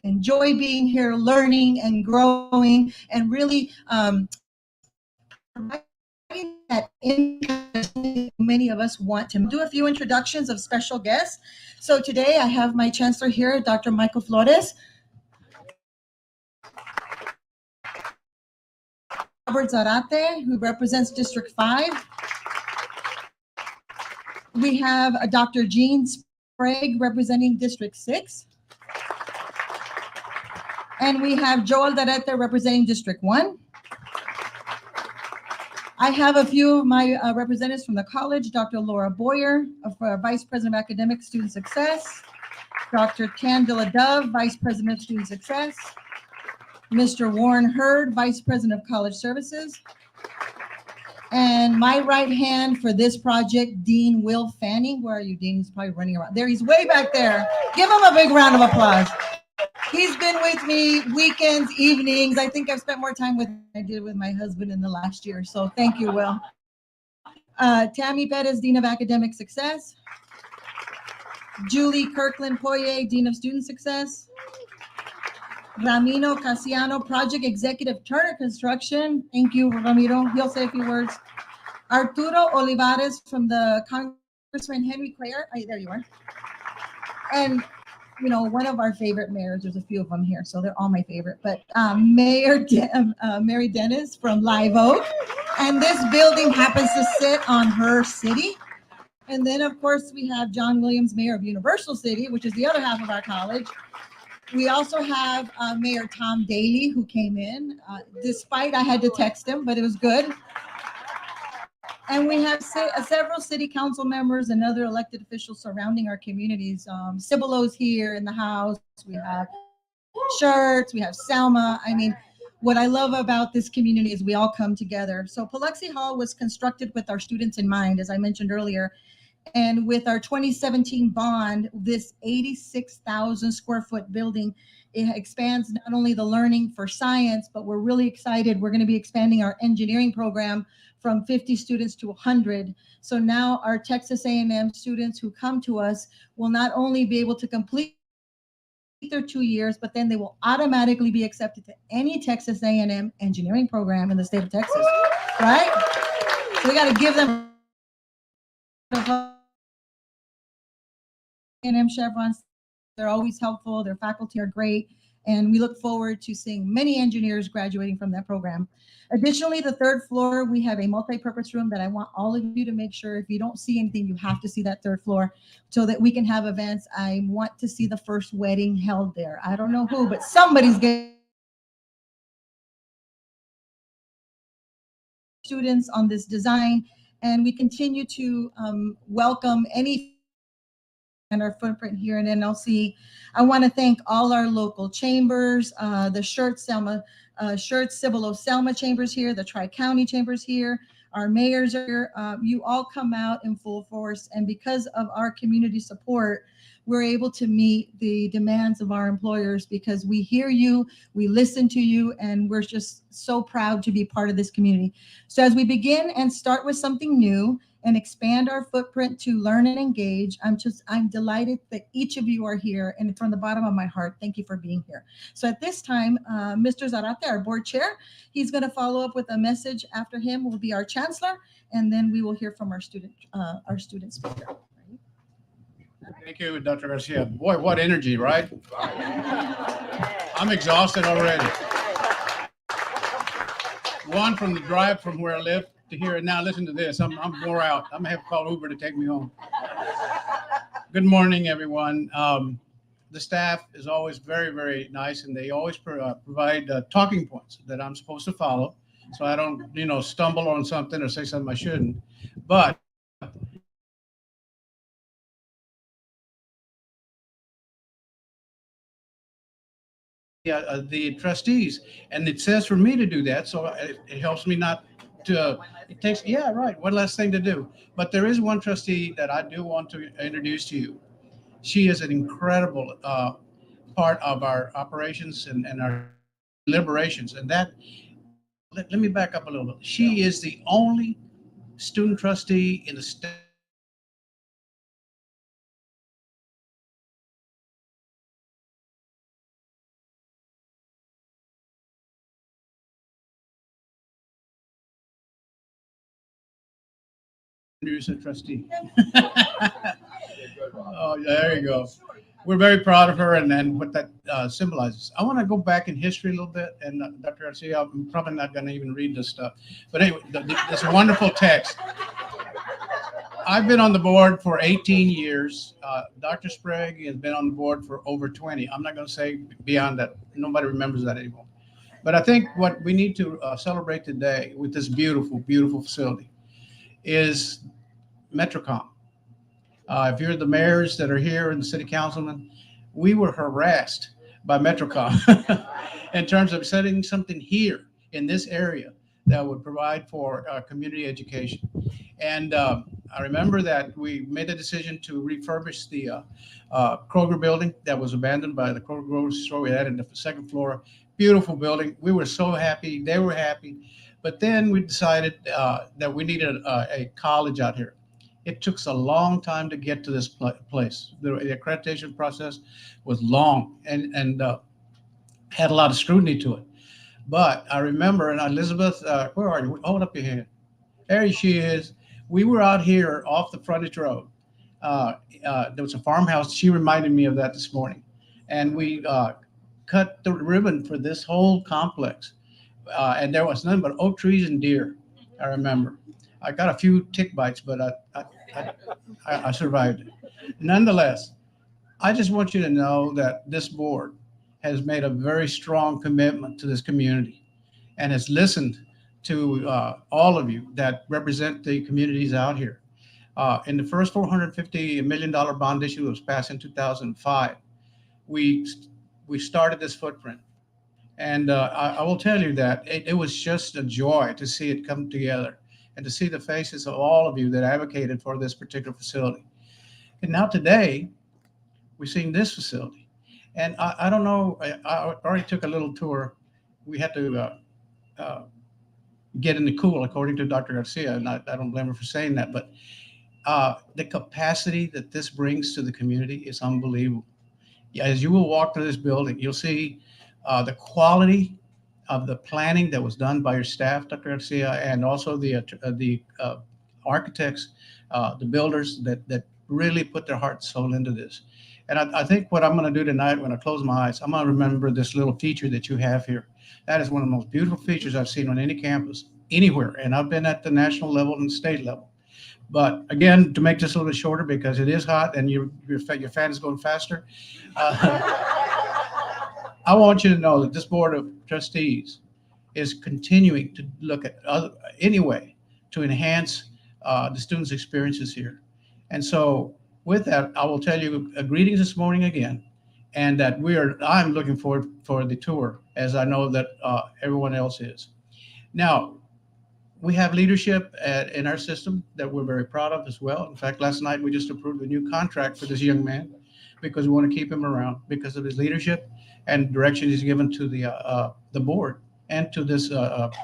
enjoy being here, learning and growing, and really providing that impact many of us want to do. A few introductions of special guests. So today I have my chancellor here, Dr. Michael Flores. Robert Zarate, who represents District 5. We have Dr. Jean Sprague representing District 6. And we have Joel Darete representing District 1. I have a few of my representatives from the college, Dr. Laura Boyer, Vice President of Academic Student Success, Dr. Candela Dove, Vice President of Student Success, Mr. Warren Hurd, Vice President of College Services, and my right hand for this project, Dean Will Fanning. Where are you, Dean? He's probably running around. There, he's way back there. Give him a big round of applause. He's been with me weekends, evenings. I think I've spent more time with him than I did with my husband in the last year. So thank you, Will. Tammy Perez, Dean of Academic Success. Julie Kirkland Poye, Dean of Student Success. Ramiro Castillano, Project Executive, Turner Construction. Thank you, Ramiro. He'll say a few words. Arturo Olivares from the Congressman Henry Clare. There you are. And you know, one of our favorite mayors, there's a few of them here, so they're all my favorite, but Mayor Mary Dennis from Live Oak. And this building happens to sit on her city. And then, of course, we have John Williams, Mayor of Universal City, which is the other half of our college. We also have Mayor Tom Daly, who came in, despite I had to text him, but it was good. And we have several city council members and other elected officials surrounding our communities. Cibelo's here in the house. We have Shirts. We have Selma. I mean, what I love about this community is we all come together. So Paluxy Hall was constructed with our students in mind, as I mentioned earlier. And with our 2017 bond, this 86,000 square foot building, it expands not only the learning for science, but we're really excited. We're going to be expanding our engineering program from 50 students to 100. So now our Texas A&M students who come to us will not only be able to complete their 2 years, but then they will automatically be accepted to any Texas A&M engineering program in the state of Texas, right? So we got to give them A&M chevrons. They're always helpful. Their faculty are great. And we look forward to seeing many engineers graduating from that program. Additionally, the third floor, we have a multi-purpose room that I want all of you to make sure if you don't see anything, you have to see that third floor so that we can have events. I want to see the first wedding held there. I don't know who, but somebody's getting students on this design. And we continue to welcome any and our footprint here in NLC. I want to thank all our local chambers, the Shirts, Cibolo, Selma chambers here, the Tri-County chambers here, our mayors are here. You all come out in full force, and because of our community support, we're able to meet the demands of our employers because we hear you, we listen to you, and we're just so proud to be part of this community. So as we begin and start with something new, and expand our footprint to learn and engage. I'm delighted that each of you are here, and from the bottom of my heart, thank you for being here. So at this time, Mr. Zarate, our board chair, he's going to follow up with a message. After him will be our chancellor, and then we will hear from our student speaker. Thank you, Dr. Garcia. Boy, what energy, right? I'm exhausted already. One, from the drive from where I live to here, and now listen to this. I'm wore out. I'm gonna have to call Uber to take me home. Good morning, everyone. The staff is always very, very nice, and they always provide talking points that I'm supposed to follow, so I don't, stumble on something or say something I shouldn't. But the trustees, and it says for me to do that, so it helps me not to. It takes, yeah, right. One less thing to do. But there is one trustee that I do want to introduce to you. She is an incredible part of our operations and our deliberations. And that, let me back up a little bit. She is the only student trustee in the state introduce a trustee. Oh, there you go. We're very proud of her and what that symbolizes. I want to go back in history a little bit, and Dr. Garcia, I'm probably not going to even read this stuff. But anyway, this wonderful text. I've been on the board for 18 years. Dr. Sprague has been on the board for over 20. I'm not going to say beyond that. Nobody remembers that anymore. But I think what we need to celebrate today with this beautiful, beautiful facility is Metrocom. If you're the mayors that are here and the city councilmen, we were harassed by Metrocom in terms of setting something here in this area that would provide for community education. And I remember that we made the decision to refurbish the Kroger building that was abandoned by the Kroger grocery store. We had it in the second floor. Beautiful building. We were so happy. They were happy. But then we decided that we needed a college out here. It took us a long time to get to this place. The accreditation process was long and had a lot of scrutiny to it. But I remember, and Elizabeth, where are you? Hold up your hand. There she is. We were out here off the frontage road. There was a farmhouse. She reminded me of that this morning. And we cut the ribbon for this whole complex. And there was nothing but oak trees and deer, I remember. I got a few tick bites, but I survived it. Nonetheless, I just want you to know that this board has made a very strong commitment to this community and has listened to all of you that represent the communities out here. In the first $450 million bond issue that was passed in 2005, we started this footprint. And I will tell you that it was just a joy to see it come together and to see the faces of all of you that advocated for this particular facility. And now today, we're seeing this facility. And I don't know, I already took a little tour. We had to get in the cool, according to Dr. Garcia, and I don't blame her for saying that, but the capacity that this brings to the community is unbelievable. As you will walk through this building, you'll see the quality of the planning that was done by your staff, Dr. Garcia, and also the architects, the builders that really put their heart and soul into this. And I think what I'm going to do tonight, when I close my eyes, I'm going to remember this little feature that you have here. That is one of the most beautiful features I've seen on any campus, anywhere. And I've been at the national level and state level. But again, to make this a little bit shorter, because it is hot and your fan is going faster, I want you to know that this board of trustees is continuing to look at any way to enhance the students' experiences here. And so with that, I will tell you greetings this morning again, and that I'm looking forward for the tour, as I know that everyone else is. Now, we have leadership in our system that we're very proud of as well. In fact, last night we just approved a new contract for this young man because we want to keep him around because of his leadership and direction he's given to the board and to this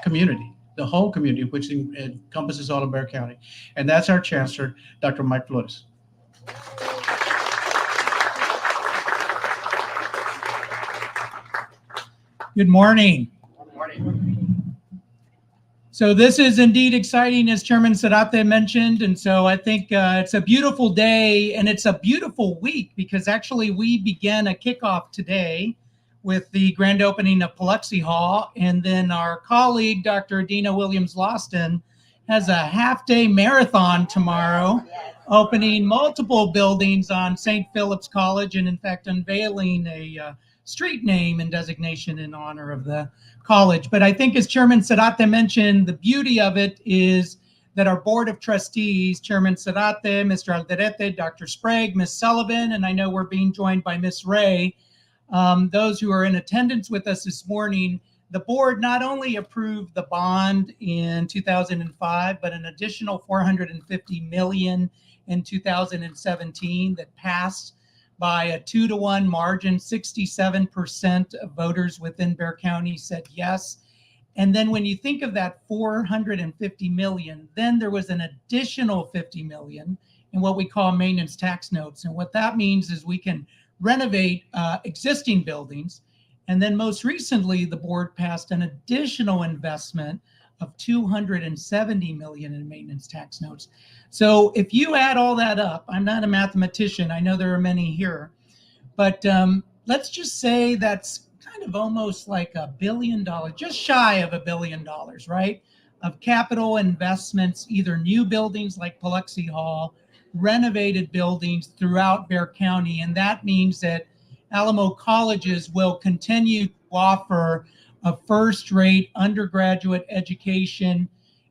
community, the whole community, which encompasses all of Bexar County. And that's our chancellor, Dr. Mike Flores. Good morning. Good morning. So this is indeed exciting, as Chairman Zarate mentioned. And so I think it's a beautiful day and it's a beautiful week because actually we began a kickoff today with the grand opening of Paluxy Hall. And then our colleague, Dr. Adina Williams-Lawson, has a half-day marathon tomorrow, opening multiple buildings on St. Philip's College and in fact unveiling a street name and designation in honor of the college. But I think as Chairman Zarate mentioned, the beauty of it is that our board of trustees, Chairman Zarate, Mr. Alderete, Dr. Sprague, Ms. Sullivan, and I know we're being joined by Ms. Ray, those who are in attendance with us this morning, the board not only approved the bond in 2005, but an additional $450 million in 2017 that passed by a 2-to-1 margin. 67% of voters within Bexar County said yes. And then when you think of that $450 million, then there was an additional $50 million in what we call maintenance tax notes. And what that means is we can renovate existing buildings. And then most recently, the board passed an additional investment of $270 million in maintenance tax notes. So if you add all that up, I'm not a mathematician. I know there are many here, but let's just say that's kind of almost like $1 billion, just shy of $1 billion, right? Of capital investments, either new buildings like Paluxy Hall, renovated buildings throughout Bexar County. And that means that Alamo colleges will continue to offer a first-rate undergraduate education.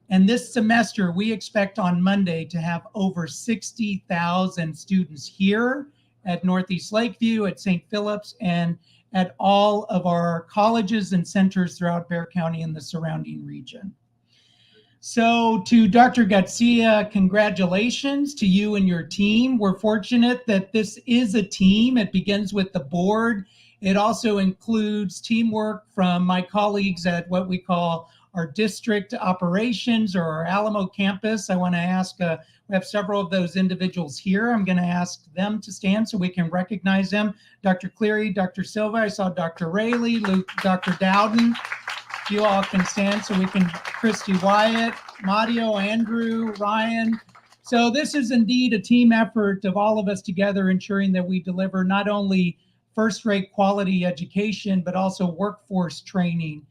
And this semester, we expect on Monday to have over 60,000 students here at Northeast Lakeview, at St. Philip's, and at all of our colleges and centers throughout Bexar County and the surrounding region. So to Dr. Garcia, congratulations to you and your team. We're fortunate that this is a team. It begins with the board. It also includes teamwork from my colleagues at what we call our district operations or our Alamo campus. I want to ask, we have several of those individuals here. I'm going to ask them to stand so we can recognize them. Dr. Cleary, Dr. Silva, I saw Dr. Rayleigh, Luke, Dr. Dowden. You all can stand so we can, Christy Wyatt, Mario, Andrew, Ryan. So this is indeed a team effort of all of us together, ensuring that we deliver not only first-rate quality education, but also workforce training.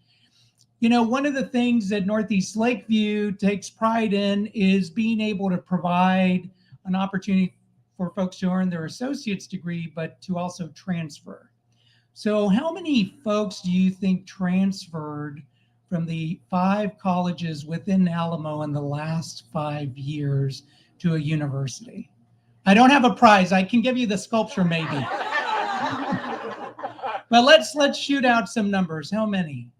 You know, one of the things that Northeast Lakeview takes pride in is being able to provide an opportunity for folks to earn their associate's degree, but to also transfer. So how many folks do you think transferred from the 5 colleges within Alamo in the last 5 years to a university? I don't have a prize. I can give you the sculpture maybe. But let's shoot out some numbers. How many?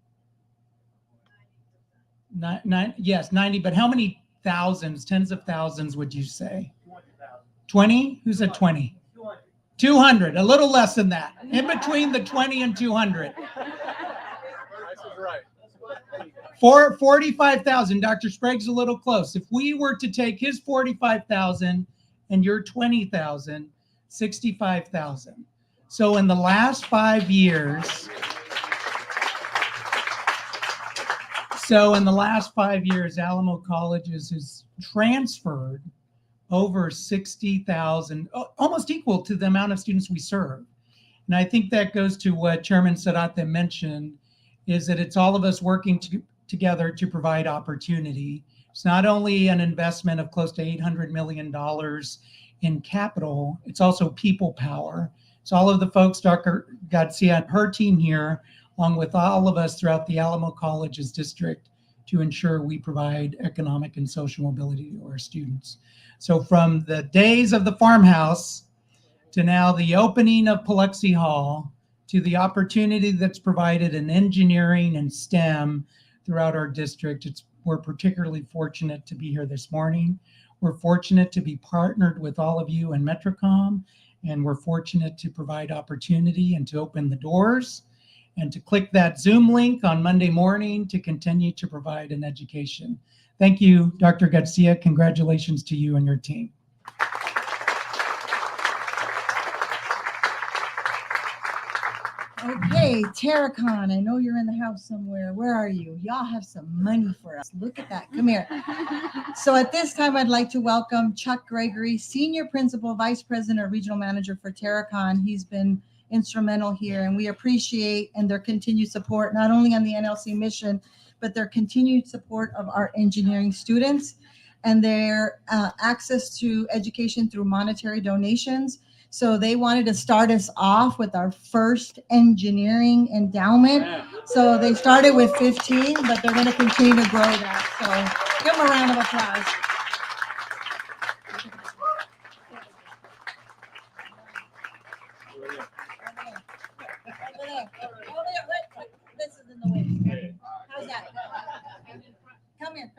Yes, 90, but how many thousands, tens of thousands would you say? 20? Who said 20? 200, a little less than that. In between the 20 and 200. For 45,000, Dr. Sprague's a little close. If we were to take his 45,000 and your 20,000, 65,000. So in the last 5 years, Alamo Colleges has transferred over 60,000, almost equal to the amount of students we serve. And I think that goes to what Chairman Sarate mentioned, is that it's all of us working together to provide opportunity. It's not only an investment of close to $800 million in capital, it's also people power. It's all of the folks, Dr. Garcia and her team here, along with all of us throughout the Alamo Colleges district, to ensure we provide economic and social mobility to our students. So from the days of the farmhouse to now the opening of Paluxy Hall, to the opportunity that's provided in engineering and STEM throughout our district, we're particularly fortunate to be here this morning. We're fortunate to be partnered with all of you in Metrocom, and we're fortunate to provide opportunity and to open the doors and to click that Zoom link on Monday morning to continue to provide an education. Thank you, Dr. Garcia. Congratulations to you and your team. Okay, Terracon, I know you're in the house somewhere. Where are you? Y'all have some money for us. Look at that. Come here. So at this time, I'd like to welcome Chuck Gregory, Senior Principal, Vice President, Regional Manager for Terracon. He's been instrumental here, and we appreciate and their continued support, not only on the NLC mission, but their continued support of our engineering students and their access to education through monetary donations. So they wanted to start us off with our first engineering endowment. So they started with 15, but they're going to continue to grow that. So give them a round of applause. This is in the way. How's that? Come here.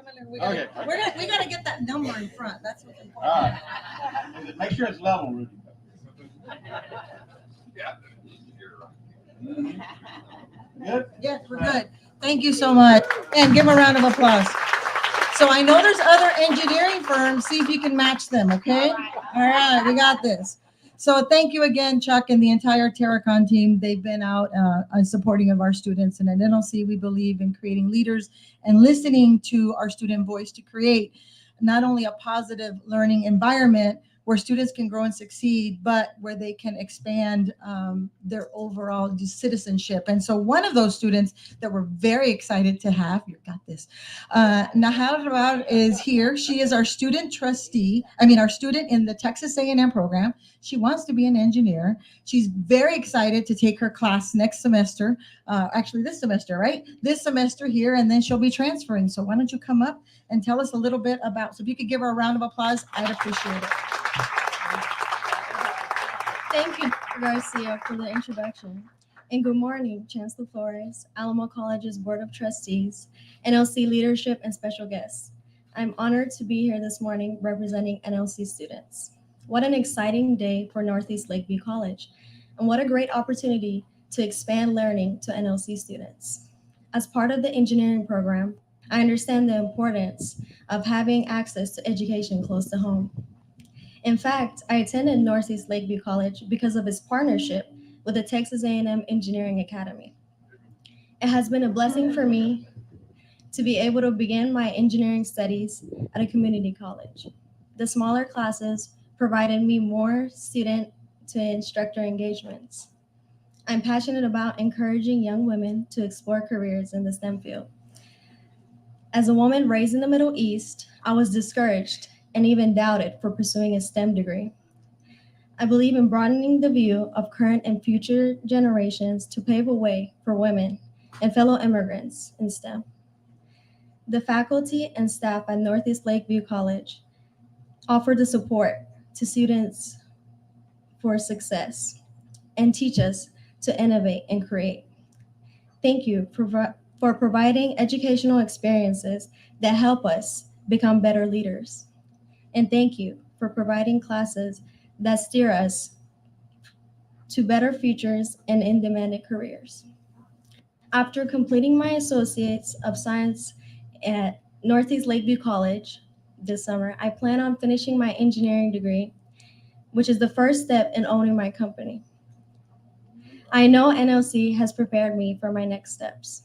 We gotta get that number in front. That's what's important. All right. Make sure it's level, Rudy. Good? Yes, we're good. Thank you so much. And give them a round of applause. So I know there's other engineering firms. See if you can match them, okay? All right, we got this. So thank you again, Chuck, and the entire Terracon team. They've been out supporting of our students. And at NLC, we believe in creating leaders and listening to our student voice to create not only a positive learning environment where students can grow and succeed, but where they can expand their overall citizenship. And so one of those students that we're very excited to have, you got this, Nahal Rabar is here. She is our student trustee, our student in the Texas A&M program. She wants to be an engineer. She's very excited to take her class next semester, actually this semester, right? This semester here, and then she'll be transferring. So why don't you come up and tell us a little bit about, so if you could give her a round of applause, I'd appreciate it. Thank you, Dr. Garcia, for the introduction. And good morning, Chancellor Flores, Alamo College's Board of Trustees, NLC leadership, and special guests. I'm honored to be here this morning representing NLC students. What an exciting day for Northeast Lakeview College, and what a great opportunity to expand learning to NLC students. As part of the engineering program, I understand the importance of having access to education close to home. In fact, I attended Northeast Lakeview College because of its partnership with the Texas A&M Engineering Academy. It has been a blessing for me to be able to begin my engineering studies at a community college. The smaller classes provided me more student to instructor engagements. I'm passionate about encouraging young women to explore careers in the STEM field. As a woman raised in the Middle East, I was discouraged and even doubted for pursuing a STEM degree. I believe in broadening the view of current and future generations to pave a way for women and fellow immigrants in STEM. The faculty and staff at Northeast Lakeview College offer the support to students for success and teach us to innovate and create. Thank you for providing educational experiences that help us become better leaders. And thank you for providing classes that steer us to better futures and in-demand careers. After completing my Associates of Science at Northeast Lakeview College this summer, I plan on finishing my engineering degree, which is the first step in owning my company. I know NLC has prepared me for my next steps.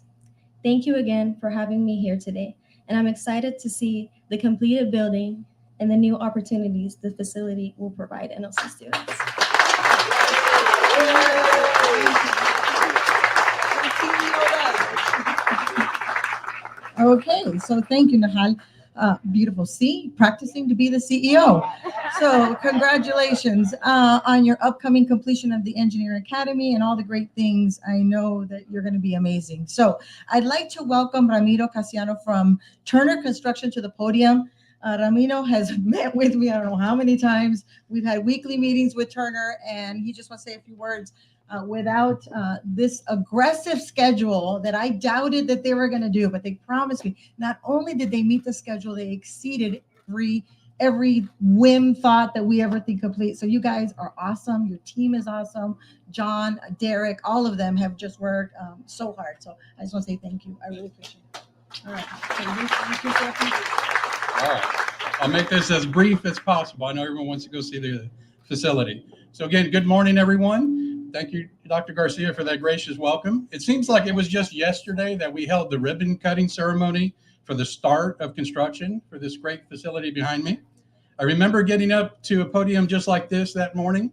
Thank you again for having me here today, and I'm excited to see the completed building and the new opportunities the facility will provide NLC students. Okay, so thank you, Nahal. Beautiful. See, practicing to be the CEO. So congratulations on your upcoming completion of the Engineering Academy and all the great things. I know that you're going to be amazing. So I'd like to welcome Ramiro Castillano from Turner Construction to the podium. Ramiro has met with me, I don't know how many times. We've had weekly meetings with Turner, and he just wants to say a few words. Without this aggressive schedule that I doubted that they were going to do, but they promised me. Not only did they meet the schedule, they exceeded every whim thought that we ever think complete. So you guys are awesome. Your team is awesome. John, Derek, all of them have just worked so hard. So I just want to say thank you. I really appreciate it. All right. All right. I'll make this as brief as possible. I know everyone wants to go see the facility. So again, good morning, everyone. Thank you, Dr. Garcia, for that gracious welcome. It seems like it was just yesterday that we held the ribbon cutting ceremony for the start of construction for this great facility behind me. I remember getting up to a podium just like this that morning,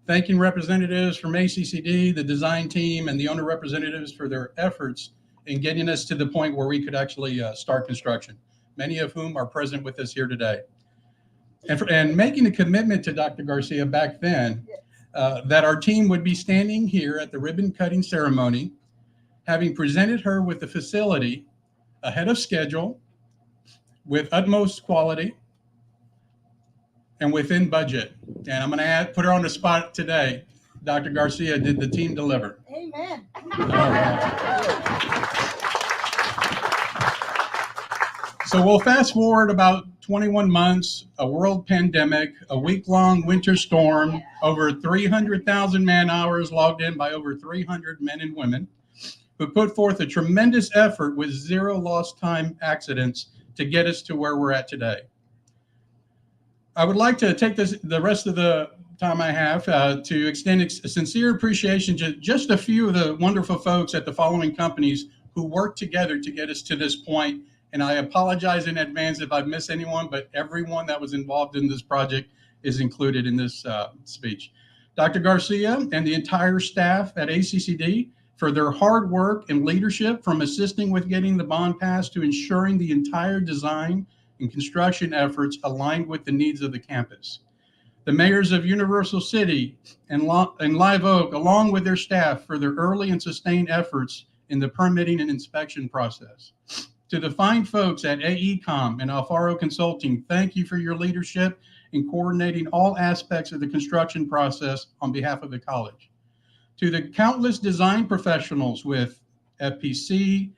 thanking representatives from ACCD, the design team, and the owner representatives for their efforts in getting us to the point where we could actually start construction, many of whom are present with us here today. And making a commitment to Dr. Garcia back then, that our team would be standing here at the ribbon cutting ceremony, having presented her with the facility ahead of schedule, with utmost quality, and within budget. And I'm going to put her on the spot today. Dr. Garcia, did the team deliver? Amen. All right. So we'll fast forward about 21 months, a world pandemic, a week-long winter storm, over 300,000 man-hours logged in by over 300 men and women who put forth a tremendous effort with zero lost time accidents to get us to where we're at today. I would like to take the rest of the time I have to extend a sincere appreciation to just a few of the wonderful folks at the following companies who worked together to get us to this point. And I apologize in advance if I miss anyone, but everyone that was involved in this project is included in this speech. Dr. Garcia and the entire staff at ACCD for their hard work and leadership, from assisting with getting the bond passed to ensuring the entire design and construction efforts aligned with the needs of the campus. The mayors of Universal City and Live Oak, along with their staff, for their early and sustained efforts in the permitting and inspection process. To the fine folks at AECOM and Alfaro Consulting, thank you for your leadership in coordinating all aspects of the construction process on behalf of the college. To the countless design professionals with FPC,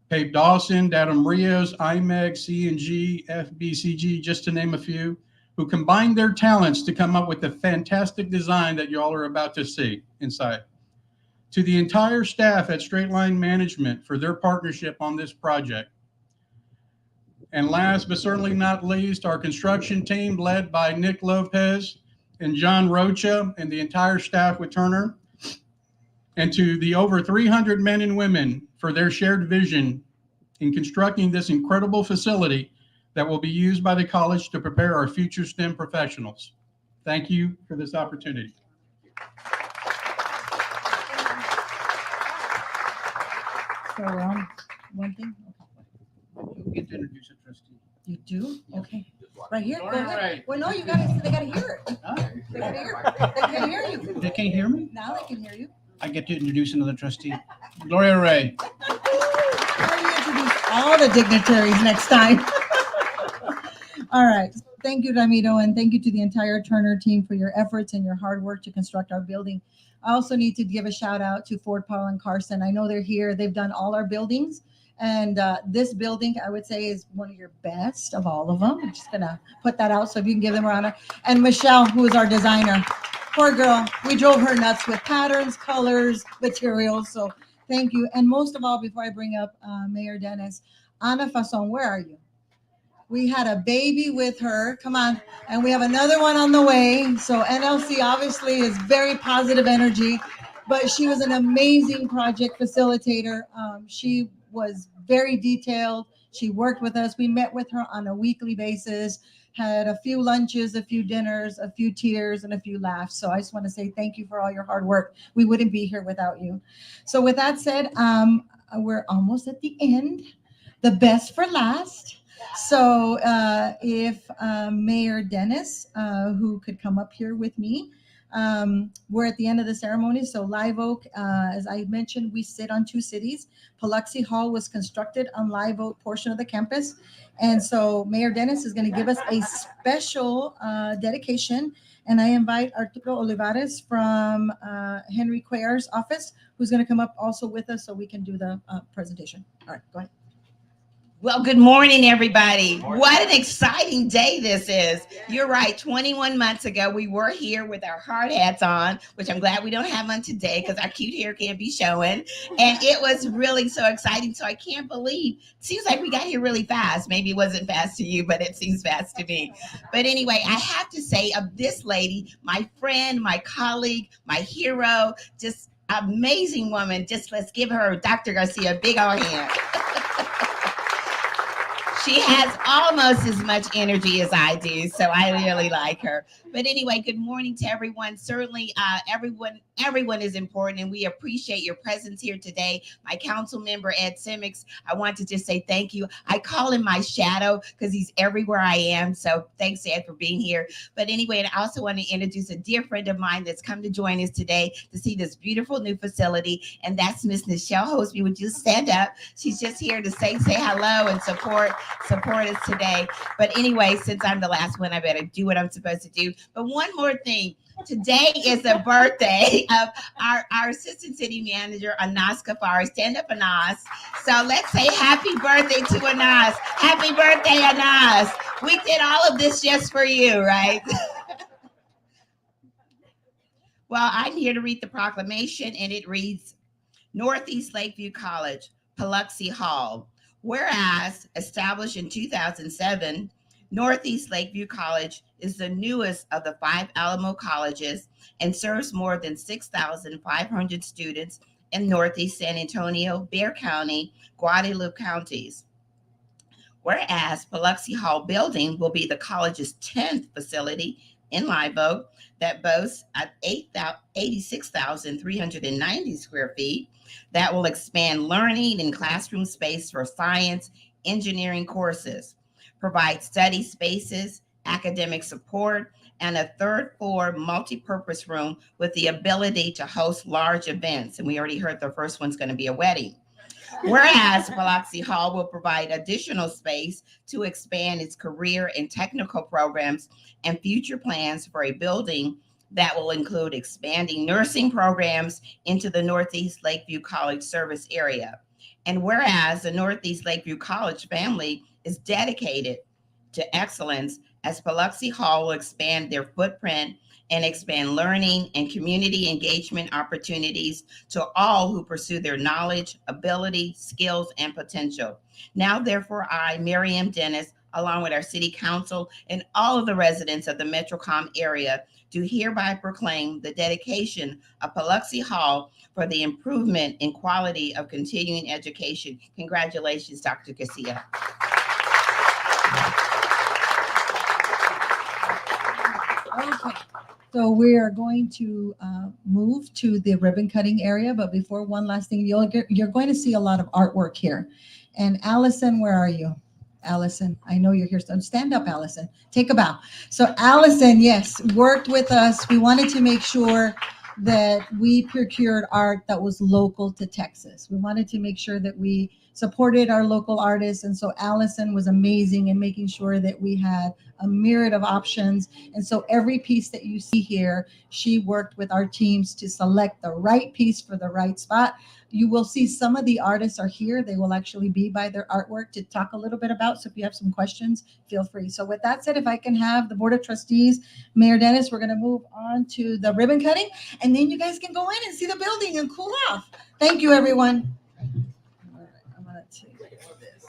Pape Dawson, Datum Rios, IMEG, C&G, FBCG, just to name a few, who combined their talents to come up with the fantastic design that you all are about to see inside. To the entire staff at Straight Line Management for their partnership on this project. And last but certainly not least, our construction team led by Nick Lopez and John Rocha and the entire staff with Turner. And to the over 300 men and women for their shared vision in constructing this incredible facility that will be used by the college to prepare our future STEM professionals. Thank you for this opportunity. So, one thing. You get to introduce a trustee. You do? Okay. Right here. Go All ahead. right. Well, no, they gotta hear it. Huh? They gotta hear it. They can hear you. They can't hear me? Now they can hear you. I get to introduce another trustee. Gloria Ray. How do you introduce all the dignitaries next time? All right. Thank you, Ramiro, and thank you to the entire Turner team for your efforts and your hard work to construct our building. I also need to give a shout out to Ford, Powell, and Carson. I know they're here. They've done all our buildings. And this building, I would say, is one of your best of all of them. I'm just going to put that out so if you can give them a round of. And Michelle, who is our designer. Poor girl. We drove her nuts with patterns, colors, materials. So thank you. And most of all, before I bring up Mayor Dennis, Ana Fason, where are you? We had a baby with her. Come on. And we have another one on the way. So NLC obviously is very positive energy, but she was an amazing project facilitator. She was very detailed. She worked with us. We met with her on a weekly basis, had a few lunches, a few dinners, a few tears, and a few laughs. So I just want to say thank you for all your hard work. We wouldn't be here without you. So with that said, we're almost at the end. The best for last. So if Mayor Dennis, who could come up here with me, we're at the end of the ceremony. So Live Oak, as I mentioned, we sit on two cities. Paluxy Hall was constructed on Live Oak portion of the campus. And so Mayor Dennis is going to give us a special dedication. And I invite Arturo Olivares from Henry Cuellar's office, who's going to come up also with us so we can do the presentation. All right, go ahead. Well, good morning, everybody. What an exciting day this is. You're right. 21 months ago, we were here with our hard hats on, which I'm glad we don't have on today because our cute hair can't be showing. And it was really so exciting. So I can't believe, it seems like we got here really fast. Maybe it wasn't fast to you, but it seems fast to me. But anyway, I have to say of this lady, my friend, my colleague, my hero, just amazing woman. Just let's give her, Dr. Garcia, a big old hand. She has almost as much energy as I do, so I really like her. But anyway, good morning to everyone. Certainly, everyone is important, and we appreciate your presence here today. My council member, Ed Simmons, I want to just say thank you. I call him my shadow because he's everywhere I am, so thanks, Ed, for being here. But anyway, and I also want to introduce a dear friend of mine that's come to join us today to see this beautiful new facility, and that's Miss Nichelle Hosby. Would you stand up? She's just here to say hello and support us today. But anyway, since I'm the last one, I better do what I'm supposed to do. But one more thing. Today is the birthday of our assistant city manager, Anas Kafari. Stand up, Anas. So let's say happy birthday to Anas. Happy birthday, Anas. We did all of this just for you, right? Well, I'm here to read the proclamation, and it reads, Northeast Lakeview College, Paluxy Hall. Whereas, established in 2007, Northeast Lakeview College is the newest of the 5 Alamo colleges and serves more than 6,500 students in Northeast San Antonio, Bexar County, Guadalupe counties. Whereas Paluxy Hall building will be the college's 10th facility in Live Oak that boasts 86,390 square feet that will expand learning and classroom space for science, engineering courses, provide study spaces, academic support, and a third-floor multi-purpose room with the ability to host large events. And we already heard the first one's going to be a wedding. Whereas Paluxy Hall will provide additional space to expand its career and technical programs and future plans for a building that will include expanding nursing programs into the Northeast Lakeview College service area. And whereas the Northeast Lakeview College family is dedicated to excellence, as Paluxy Hall will expand their footprint and expand learning and community engagement opportunities to all who pursue their knowledge, ability, skills, and potential. Now, therefore, I, Miriam Dennis, along with our city council and all of the residents of the Metrocom area, do hereby proclaim the dedication of Paluxy Hall for the improvement in quality of continuing education. Congratulations, Dr. Garcia. Okay, so we are going to move to the ribbon cutting area, but before, one last thing, you're going to see a lot of artwork here. And Allison, where are you? Allison, I know you're here. So stand up, Allison. Take a bow. So Allison, yes, worked with us. We wanted to make sure that we procured art that was local to Texas. We wanted to make sure that we supported our local artists. And so Allison was amazing in making sure that we had a myriad of options. And so every piece that you see here, she worked with our teams to select the right piece for the right spot. You will see some of the artists are here. They will actually be by their artwork to talk a little bit about. So if you have some questions, feel free. So with that said, if I can have the Board of Trustees, Mayor Dennis, we're going to move on to the ribbon cutting, and then you guys can go in and see the building and cool off. Thank you, everyone. All right, I'm going to take this.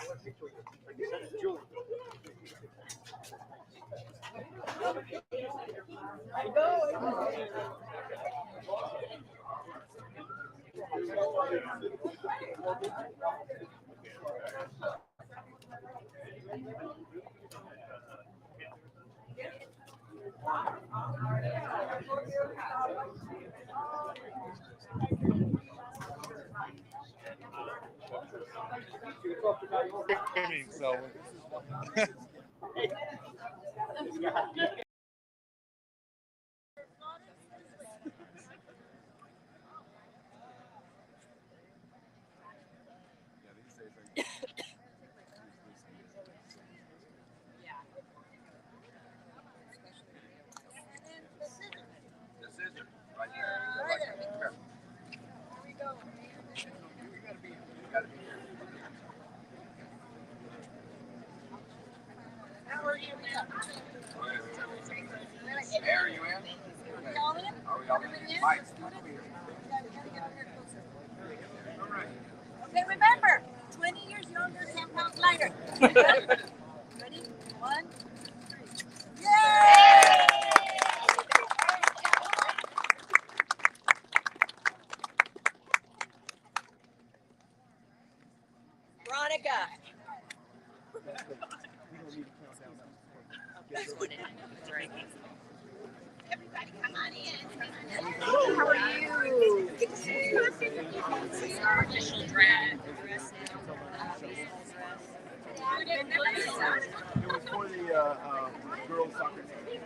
So Okay, remember, 20 years younger, 10 pounds lighter. Ready? 1, 2, 3. Yay! Veronica. Everybody come on in. How are you? Good to see you. This is our official dress. it was for the girls' soccer team.